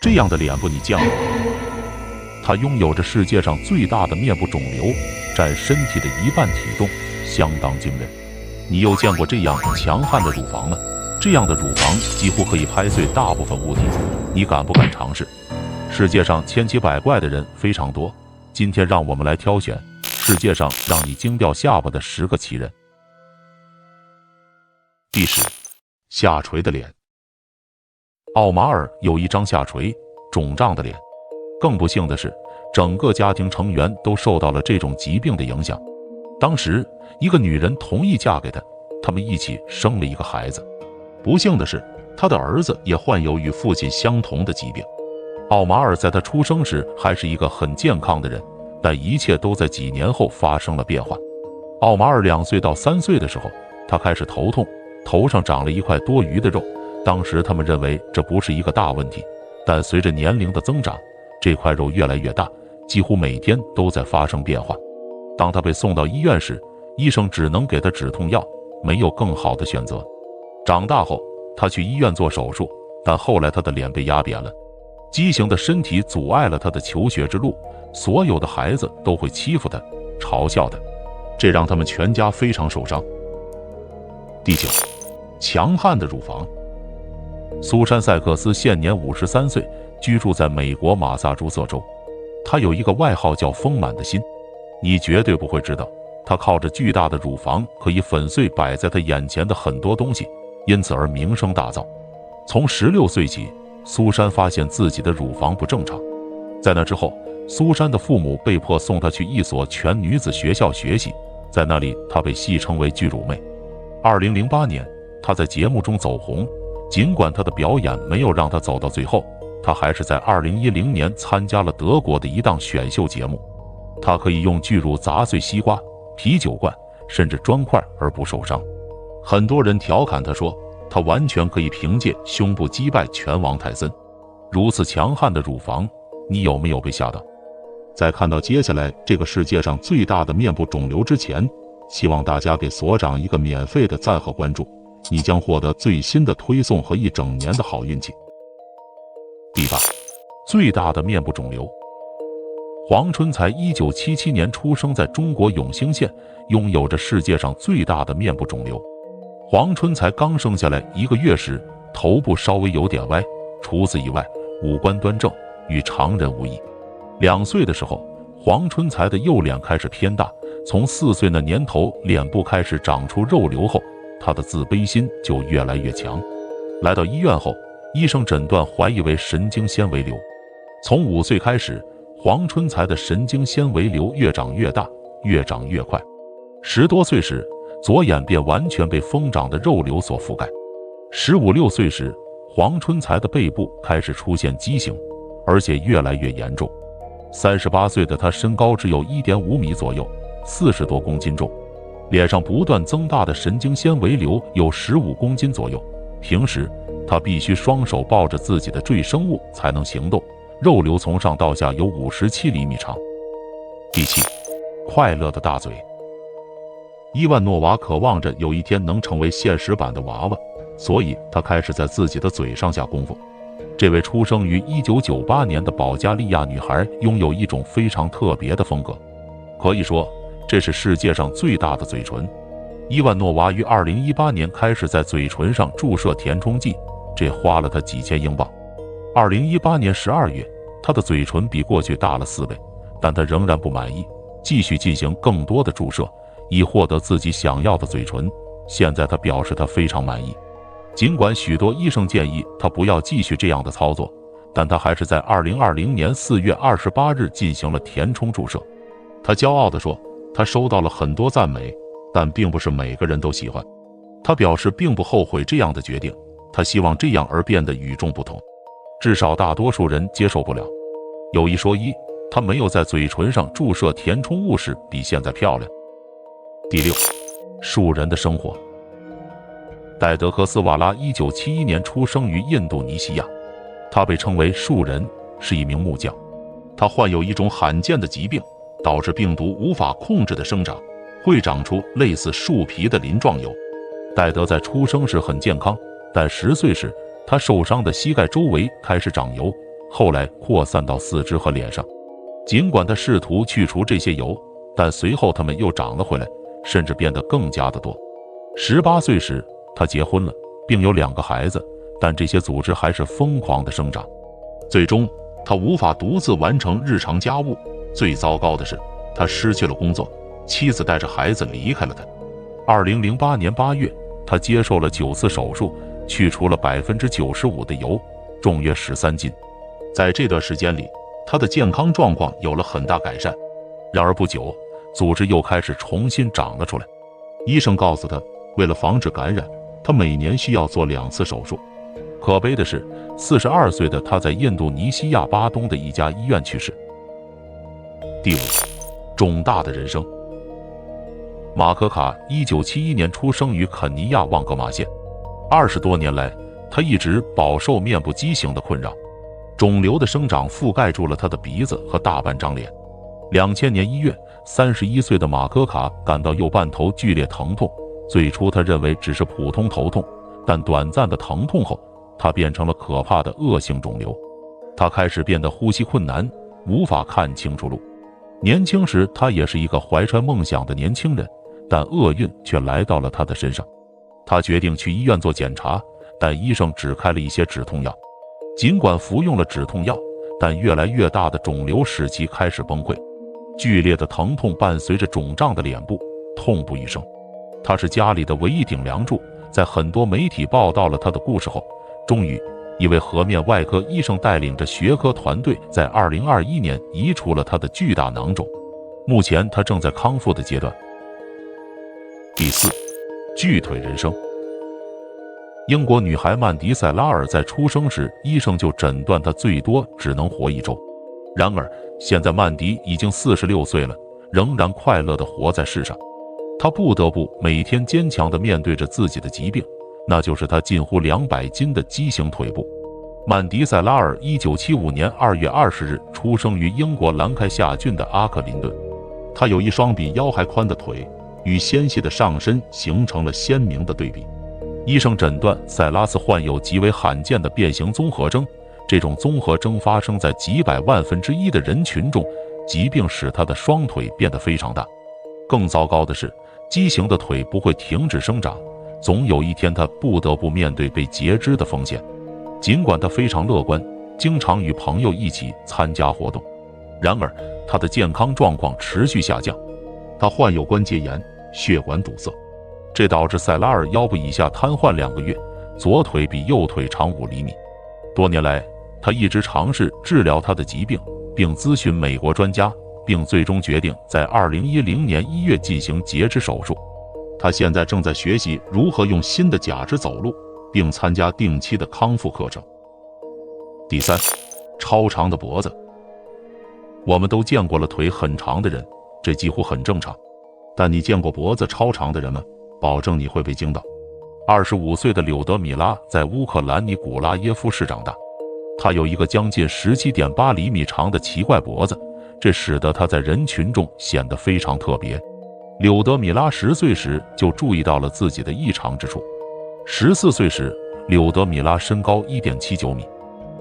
这样的脸部你见过？他拥有着世界上最大的面部肿瘤，占身体的1半体重，相当惊人。你又见过这样强悍的乳房吗？这样的乳房几乎可以拍碎大部分物体，你敢不敢尝试？世界上千奇百怪的人非常多，今天让我们来挑选世界上让你惊掉下巴的10个奇人。第10，下垂的脸。奥马尔有一张下垂、肿胀的脸，更不幸的是，整个家庭成员都受到了这种疾病的影响。当时，一个女人同意嫁给他，他们一起生了一个孩子。不幸的是，他的儿子也患有与父亲相同的疾病。奥马尔在他出生时还是一个很健康的人，但一切都在几年后发生了变化。奥马尔2岁到3岁的时候，他开始头痛，头上长了一块多余的肉。当时他们认为这不是一个大问题，但随着年龄的增长，这块肉越来越大，几乎每天都在发生变化。当他被送到医院时，医生只能给他止痛药，没有更好的选择。长大后，他去医院做手术，但后来他的脸被压扁了，畸形的身体阻碍了他的求学之路，所有的孩子都会欺负他，嘲笑他，这让他们全家非常受伤。第9，强悍的乳房。苏珊·塞克斯现年53岁，居住在美国马萨诸塞州。她有一个外号叫丰满的心，你绝对不会知道，她靠着巨大的乳房可以粉碎摆在她眼前的很多东西，因此而名声大噪。从16岁起，苏珊发现自己的乳房不正常。在那之后，苏珊的父母被迫送她去一所全女子学校学习，在那里她被戏称为巨乳妹。2008年，她在节目中走红，尽管她的表演没有让她走到最后，她还是在2010年参加了德国的一档选秀节目。她可以用巨乳砸碎西瓜、啤酒罐，甚至砖块而不受伤。很多人调侃她说，她完全可以凭借胸部击败拳王泰森。如此强悍的乳房，你有没有被吓到？在看到接下来这个世界上最大的面部肿瘤之前，希望大家给所长一个免费的赞和关注，你将获得最新的推送和1整年的好运气。第8，最大的面部肿瘤。黄春才1977年出生在中国永兴县，拥有着世界上最大的面部肿瘤。黄春才刚生下来1个月时，头部稍微有点歪，除此以外，五官端正，与常人无异。2岁的时候，黄春才的右脸开始偏大，从4岁那年头脸部开始长出肉瘤后，他的自卑心就越来越强。来到医院后，医生诊断怀疑为神经纤维瘤。从5岁开始，黄春才的神经纤维瘤越长越大，越长越快。10多岁时，左眼便完全被疯长的肉瘤所覆盖。15、16岁时，黄春才的背部开始出现畸形，而且越来越严重。38岁的他身高只有1.5米左右，40多公斤重，脸上不断增大的神经纤维瘤有15公斤左右。平时他必须双手抱着自己的赘生物才能行动，肉瘤从上到下有57厘米长。第7，快乐的大嘴。伊万诺娃渴望着有一天能成为现实版的娃娃，所以他开始在自己的嘴上下功夫。这位出生于1998年的保加利亚女孩拥有一种非常特别的风格，可以说这是世界上最大的嘴唇。伊万诺娃于2018年开始在嘴唇上注射填充剂，这花了她几千英镑。2018年12月，她的嘴唇比过去大了4倍，但她仍然不满意，继续进行更多的注射，以获得自己想要的嘴唇。现在她表示她非常满意。尽管许多医生建议他不要继续这样的操作，但他还是在2020年4月28日进行了填充注射。他骄傲地说，他收到了很多赞美，但并不是每个人都喜欢。他表示并不后悔这样的决定，他希望这样而变得与众不同，至少大多数人接受不了。有一说一，他没有在嘴唇上注射填充物时比现在漂亮。第6，树人的生活。戴德科斯瓦拉1971年出生于印度尼西亚，他被称为树人，是一名木匠。他患有一种罕见的疾病，导致病毒无法控制的生长，会长出类似树皮的鳞状疣。戴德在出生时很健康，但10岁时，他受伤的膝盖周围开始长疣，后来扩散到四肢和脸上。尽管他试图去除这些疣，但随后它们又长了回来，甚至变得更加的多。18岁时，他结婚了，并有2个孩子，但这些组织还是疯狂的生长。最终，他无法独自完成日常家务。最糟糕的是，他失去了工作，妻子带着孩子离开了他。2008年8月，他接受了9次手术，去除了95%的疣，重约13斤。在这段时间里，他的健康状况有了很大改善。然而不久，组织又开始重新长了出来。医生告诉他，为了防止感染，他每年需要做2次手术。可悲的是，42岁的他在印度尼西亚巴东的一家医院去世。第5，肿大的人生。马可卡1971年出生于肯尼亚旺格马县，20多年来，他一直饱受面部畸形的困扰，肿瘤的生长覆盖住了他的鼻子和大半张脸。2000年1月，31岁的马可卡感到右半头剧烈疼痛，最初他认为只是普通头痛，但短暂的疼痛后，它变成了可怕的恶性肿瘤。他开始变得呼吸困难，无法看清楚路。年轻时，他也是一个怀揣梦想的年轻人，但厄运却来到了他的身上。他决定去医院做检查，但医生只开了一些止痛药。尽管服用了止痛药，但越来越大的肿瘤使其开始崩溃。剧烈的疼痛伴随着肿胀的脸部，痛不欲生。他是家里的唯一顶梁柱。在很多媒体报道了他的故事后，终于，一位颌面外科医生带领着学科团队在2021年移除了他的巨大囊肿。目前他正在康复的阶段。第4，巨腿人生。英国女孩曼迪·塞拉尔在出生时，医生就诊断她最多只能活1周。然而，现在曼迪已经46岁了，仍然快乐地活在世上。她不得不每天坚强地面对着自己的疾病，那就是她近乎200斤的畸形腿部。曼迪·塞拉尔1975年2月20日出生于英国兰开夏郡的阿克林顿。她有一双比腰还宽的腿，与纤细的上身形成了鲜明的对比。医生诊断塞拉斯患有极为罕见的变形综合征，这种综合征发生在几百万分之一的人群中，疾病使他的双腿变得非常大。更糟糕的是，畸形的腿不会停止生长，总有一天他不得不面对被截肢的风险。尽管他非常乐观，经常与朋友一起参加活动，然而他的健康状况持续下降。他患有关节炎、血管堵塞，这导致塞拉尔腰部以下瘫痪2个月，左腿比右腿长5厘米。多年来，他一直尝试治疗他的疾病，并咨询美国专家，并最终决定在2010年1月进行截肢手术。他现在正在学习如何用新的假肢走路，并参加定期的康复课程。第3，超长的脖子。我们都见过了腿很长的人，这几乎很正常。但你见过脖子超长的人吗？保证你会被惊到。25岁的柳德米拉在乌克兰尼古拉耶夫市长大，他有一个将近17.8厘米长的奇怪脖子，这使得他在人群中显得非常特别。柳德米拉10岁时就注意到了自己的异常之处。14岁时，柳德米拉身高1.79米。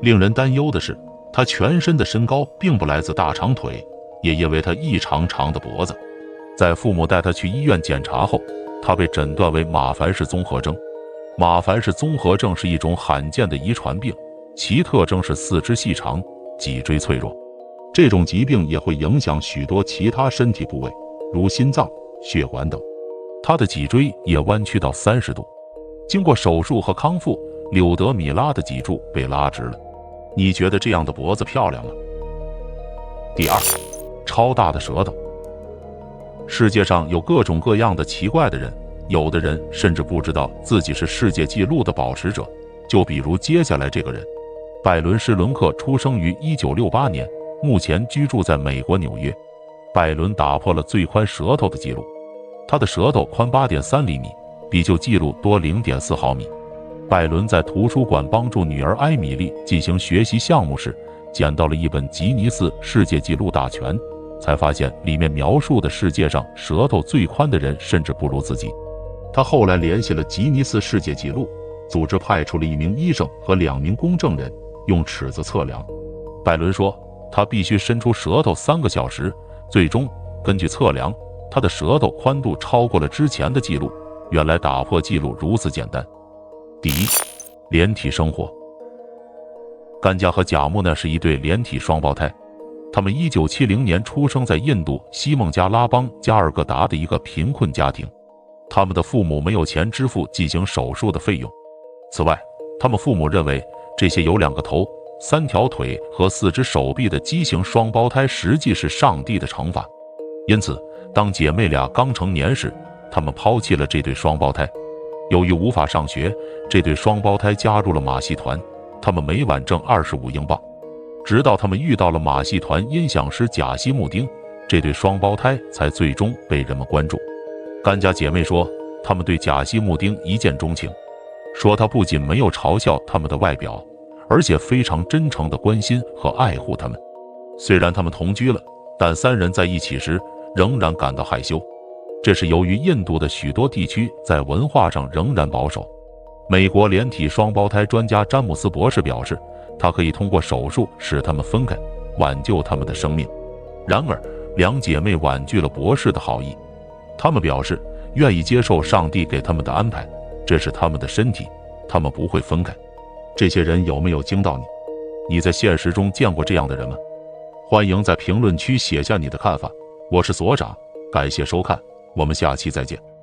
令人担忧的是，他全身的身高并不来自大长腿，也因为他异常长的脖子。在父母带他去医院检查后，他被诊断为马凡氏综合征。马凡氏综合症是一种罕见的遗传病，其特征是四肢细长，脊椎脆弱。这种疾病也会影响许多其他身体部位，如心脏、血管等。他的脊椎也弯曲到30度。经过手术和康复，柳德米拉的脊柱被拉直了。你觉得这样的脖子漂亮吗？第2，超大的舌头。世界上有各种各样的奇怪的人，有的人甚至不知道自己是世界纪录的保持者。就比如接下来这个人，拜伦·施伦克出生于1968年，目前居住在美国纽约。拜伦打破了最宽舌头的记录，他的舌头宽8.3厘米，比旧纪录多0.4毫米。拜伦在图书馆帮助女儿埃米丽进行学习项目时，捡到了一本吉尼斯世界纪录大全，才发现里面描述的世界上舌头最宽的人甚至不如自己。他后来联系了吉尼斯世界纪录组织，派出了1名医生和2名公证人，用尺子测量，拜伦说，他必须伸出舌头3个小时。最终，根据测量，他的舌头宽度超过了之前的记录。原来打破记录如此简单。第一，连体生活。甘加和贾木呢是一对连体双胞胎，他们1970年出生在印度西孟加拉邦加尔各答的一个贫困家庭，他们的父母没有钱支付进行手术的费用。此外，他们父母认为这些有2个头、3条腿和4只手臂的畸形双胞胎实际是上帝的惩罚。因此，当姐妹俩刚成年时，他们抛弃了这对双胞胎。由于无法上学，这对双胞胎加入了马戏团，他们每晚挣25英镑。直到他们遇到了马戏团音响师贾西穆丁，这对双胞胎才最终被人们关注。甘加姐妹说，他们对贾西穆丁一见钟情，说他不仅没有嘲笑他们的外表，而且非常真诚地关心和爱护他们。虽然他们同居了，但3人在一起时仍然感到害羞。这是由于印度的许多地区在文化上仍然保守。美国连体双胞胎专家詹姆斯博士表示，他可以通过手术使他们分开，挽救他们的生命。然而，2姐妹婉拒了博士的好意。她们表示愿意接受上帝给他们的安排，这是他们的身体，他们不会分开。这些人有没有惊到你？你在现实中见过这样的人吗？欢迎在评论区写下你的看法。我是所长，感谢收看，我们下期再见。